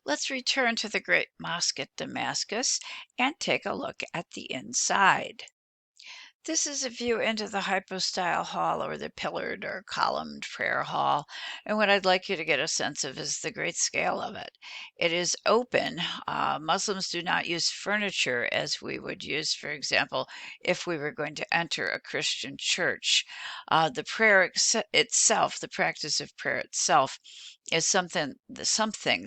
Let's return to the Great Mosque at Damascus and take a look at the inside. This is a view into the hypostyle hall or the pillared or columned prayer hall. And what I'd like you to get a sense of is the great scale of it. It is open. Muslims do not use furniture as we would use, for example, if we were going to enter a Christian church. The prayer itself, the practice of prayer itself, is something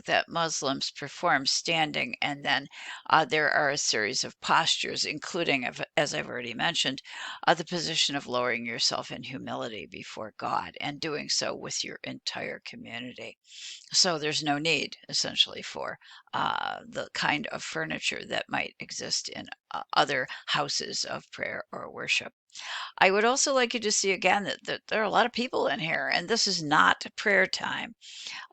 that Muslims perform standing, and then there are a series of postures, including, as I've already mentioned, the position of lowering yourself in humility before God and doing so with your entire community. So there's no need, essentially, for the kind of furniture that might exist in other houses of prayer or worship. I would also like you to see again that there are a lot of people in here, and this is not prayer time.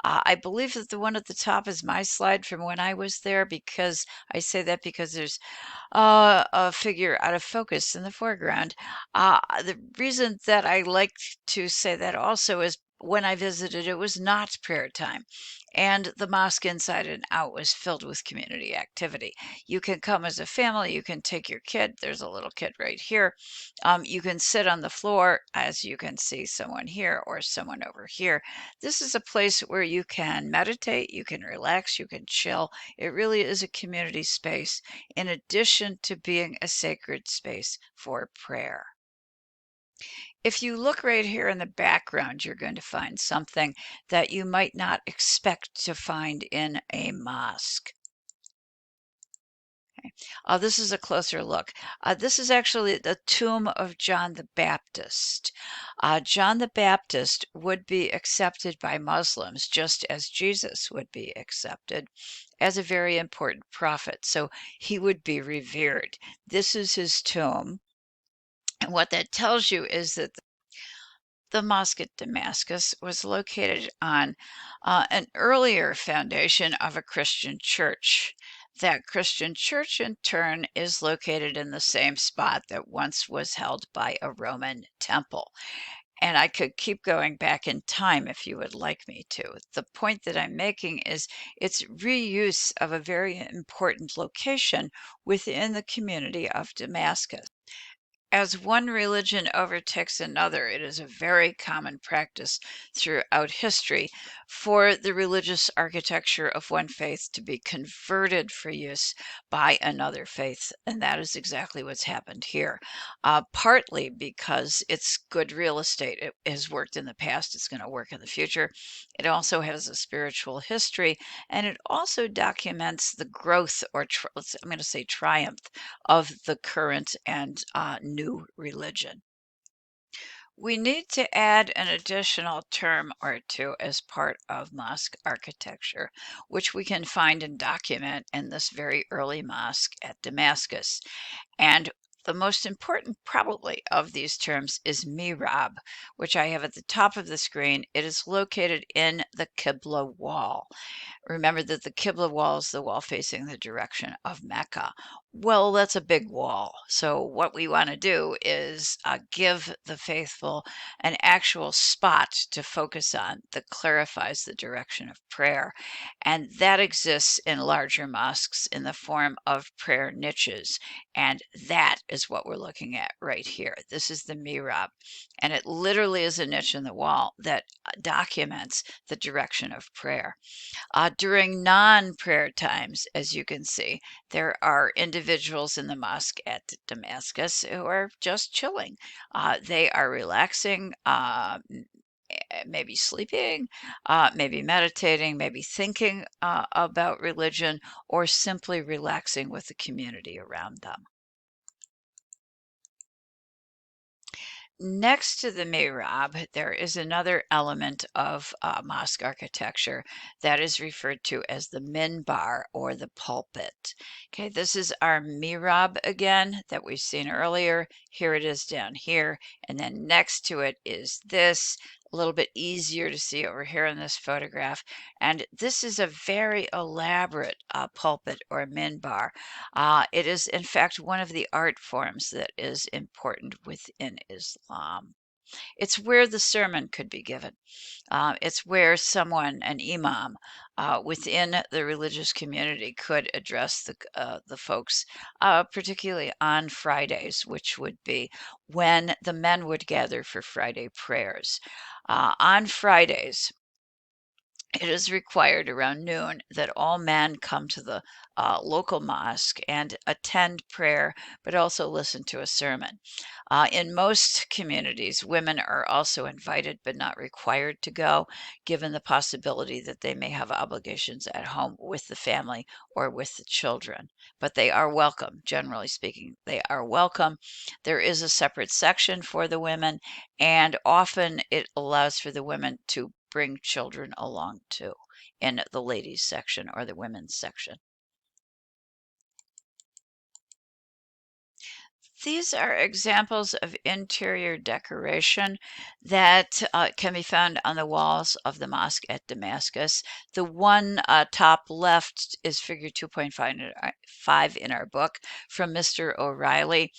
I believe that the one at the top is my slide from when I was there, because I say that because there's a figure out of focus in the foreground. The reason that I like to say that also is when I visited, it was not prayer time, and the mosque inside and out was filled with community activity. You can come as a family, you can take your kid. There's a little kid right here. You can sit on the floor, as you can see someone here or someone over here. This is a place where you can meditate, you can relax, you can chill. It really is a community space, in addition to being a sacred space for prayer. If you look right here in the background, you're going to find something that you might not expect to find in a mosque. Okay. This is a closer look. This is actually the tomb of John the Baptist. John the Baptist would be accepted by Muslims just as Jesus would be accepted as a very important prophet. So he would be revered. This is his tomb. And what that tells you is that the mosque at Damascus was located on an earlier foundation of a Christian church. That Christian church, in turn, is located in the same spot that once was held by a Roman temple. And I could keep going back in time if you would like me to. The point that I'm making is it's reuse of a very important location within the community of Damascus. As one religion overtakes another, it is a very common practice throughout history for the religious architecture of one faith to be converted for use by another faith. And that is exactly what's happened here. Partly because it's good real estate. It has worked in the past, it's going to work in the future. It also has a spiritual history, and it also documents the growth, or I'm going to say triumph, of the current and new religion. We need to add an additional term or two as part of mosque architecture, which we can find and document in this very early mosque at Damascus. And the most important, probably, of these terms is mihrab, which I have at the top of the screen. It is located in the Qibla wall. Remember that the Qibla wall is the wall facing the direction of Mecca. Well, that's a big wall. So what we want to do is give the faithful an actual spot to focus on that clarifies the direction of prayer. And that exists in larger mosques in the form of prayer niches. And that is what we're looking at right here. This is the mihrab. And it literally is a niche in the wall that documents the direction of prayer. During non-prayer times, as you can see, there are individuals in the mosque at Damascus who are just chilling. They are relaxing, maybe sleeping, maybe meditating, maybe thinking about religion, or simply relaxing with the community around them. Next to the mihrab, there is another element of mosque architecture that is referred to as the minbar, or the pulpit. Okay, this is our mihrab again that we've seen earlier. Here it is down here, and then next to it is this, a little bit easier to see over here in this photograph. And this is a very elaborate pulpit or minbar. It is, in fact, one of the art forms that is important within Islam. It's where the sermon could be given. It's where someone, an imam, within the religious community could address the folks, particularly on Fridays, which would be when the men would gather for Friday prayers. On Fridays, it is required around noon that all men come to the local mosque and attend prayer, but also listen to a sermon. In most communities, women are also invited but not required to go, given the possibility that they may have obligations at home with the family or with the children. But they are welcome, generally speaking. They are welcome. There is a separate section for the women, and often it allows for the women to bring children along too in the ladies section or the women's section. These are examples of interior decoration that can be found on the walls of the mosque at Damascus. The one top left is figure 2.5 in our book from Mr. O'Reilly.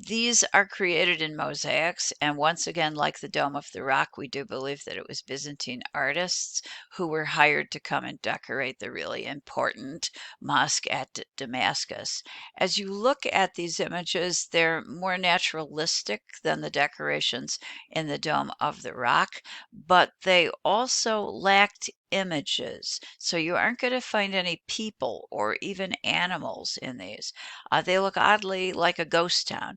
These are created in mosaics, and once again, like the Dome of the Rock, we do believe that it was Byzantine artists who were hired to come and decorate the really important mosque at Damascus. As you look at these images, they're more naturalistic than the decorations in the Dome of the Rock, but they also lacked images. So you aren't going to find any people or even animals in these. They look oddly like a ghost town.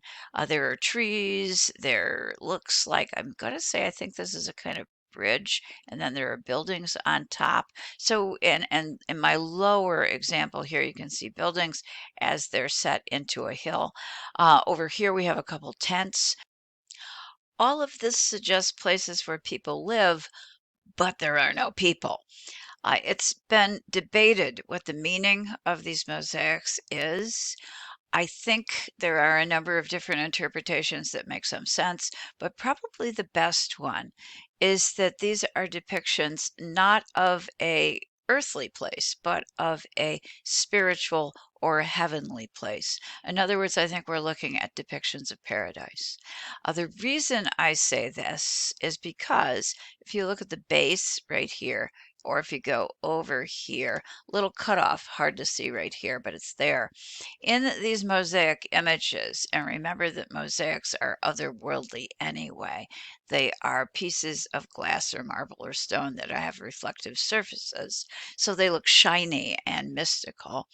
There are trees. There looks like, I'm going to say, I think this is a kind of bridge, and then there are buildings on top. So, and in my lower example here, you can see buildings as they're set into a hill. Over here, we have a couple tents. All of this suggests places where people live, but there are no people. It's been debated what the meaning of these mosaics is. I think there are a number of different interpretations that make some sense, but probably the best one is that these are depictions not of a earthly place, but of a spiritual or heavenly place. In other words, I think we're looking at depictions of paradise. The reason I say this is because if you look at the base right here, or if you go over here, little cutoff, hard to see right here, but it's there in these mosaic images, and remember that mosaics are otherworldly anyway. They are pieces of glass or marble or stone that have reflective surfaces, so they look shiny and mystical,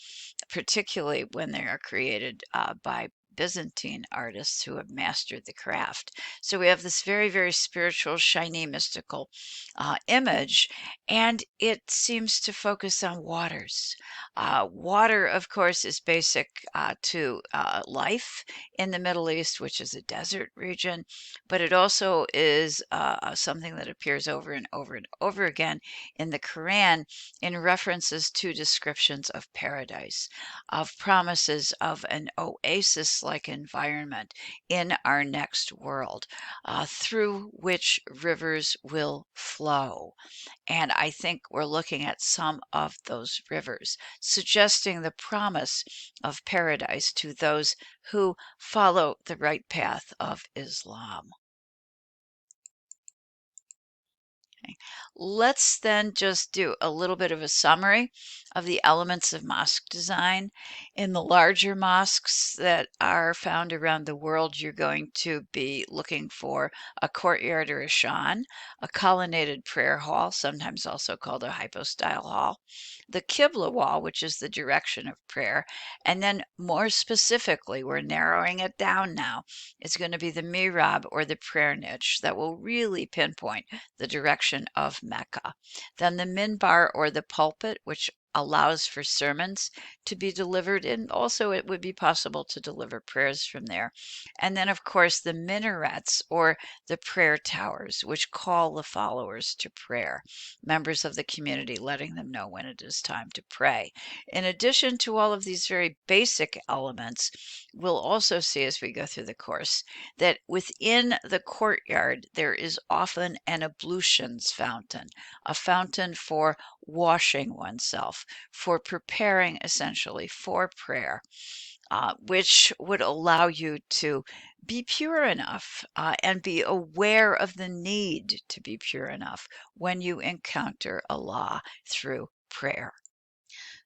particularly when they are created by Byzantine artists who have mastered the craft. So we have this very, very spiritual, shiny, mystical image, and it seems to focus on waters. Water, of course, is basic to life in the Middle East, which is a desert region, but it also is something that appears over and over and over again in the Quran in references to descriptions of paradise, of promises of an oasis like environment in our next world, through which rivers will flow. And I think we're looking at some of those rivers, suggesting the promise of paradise to those who follow the right path of Islam. Okay. Let's then just do a little bit of a summary of the elements of mosque design. In the larger mosques that are found around the world, you're going to be looking for a courtyard or a shan, a colonnaded prayer hall, sometimes also called a hypostyle hall, the Qibla wall, which is the direction of prayer, and then more specifically, we're narrowing it down now. It's going to be the mihrab or the prayer niche that will really pinpoint the direction of Mecca. Then the minbar or the pulpit, which allows for sermons to be delivered, and also it would be possible to deliver prayers from there. And then, of course, the minarets or the prayer towers, which call the followers to prayer, members of the community letting them know when it is time to pray. In addition to all of these very basic elements, we'll also see as we go through the course that within the courtyard there is often an ablutions fountain, a fountain for washing oneself, for preparing essentially for prayer, which would allow you to be pure enough and be aware of the need to be pure enough when you encounter Allah through prayer.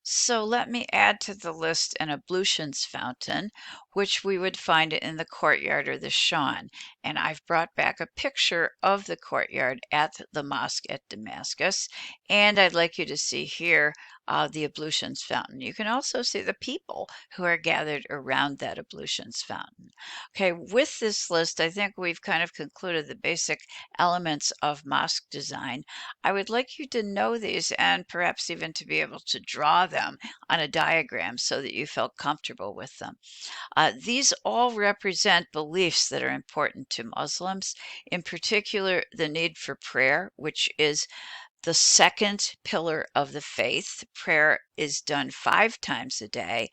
So let me add to the list an ablutions fountain, which we would find in the courtyard or the Shan. And I've brought back a picture of the courtyard at the mosque at Damascus. And I'd like you to see here the ablutions fountain. You can also see the people who are gathered around that ablutions fountain. Okay, with this list, I think we've kind of concluded the basic elements of mosque design. I would like you to know these and perhaps even to be able to draw them on a diagram so that you felt comfortable with them. These all represent beliefs that are important to Muslims, in particular, the need for prayer, which is the second pillar of the faith. Prayer is done 5 times a day,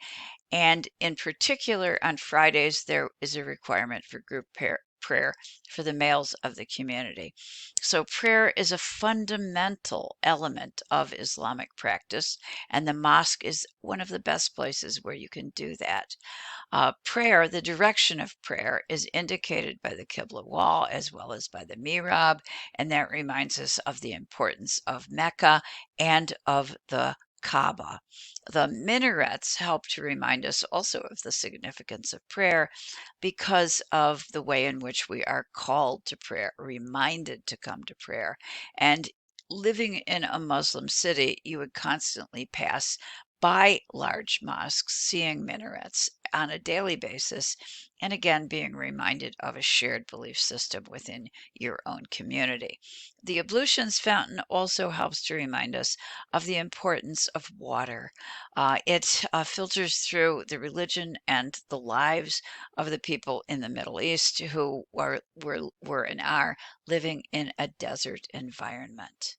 and in particular, on Fridays, there is a requirement for group prayer for the males of the community. So, prayer is a fundamental element of Islamic practice, and the mosque is one of the best places where you can do that. Prayer, the direction of prayer, is indicated by the Qibla wall as well as by the mihrab, and that reminds us of the importance of Mecca and of the Kaaba. The minarets help to remind us also of the significance of prayer because of the way in which we are called to prayer, reminded to come to prayer. And living in a Muslim city, you would constantly pass by large mosques, seeing minarets on a daily basis, and again being reminded of a shared belief system within your own community. The ablutions fountain also helps to remind us of the importance of water. It filters through the religion and the lives of the people in the Middle East who were and are living in a desert environment.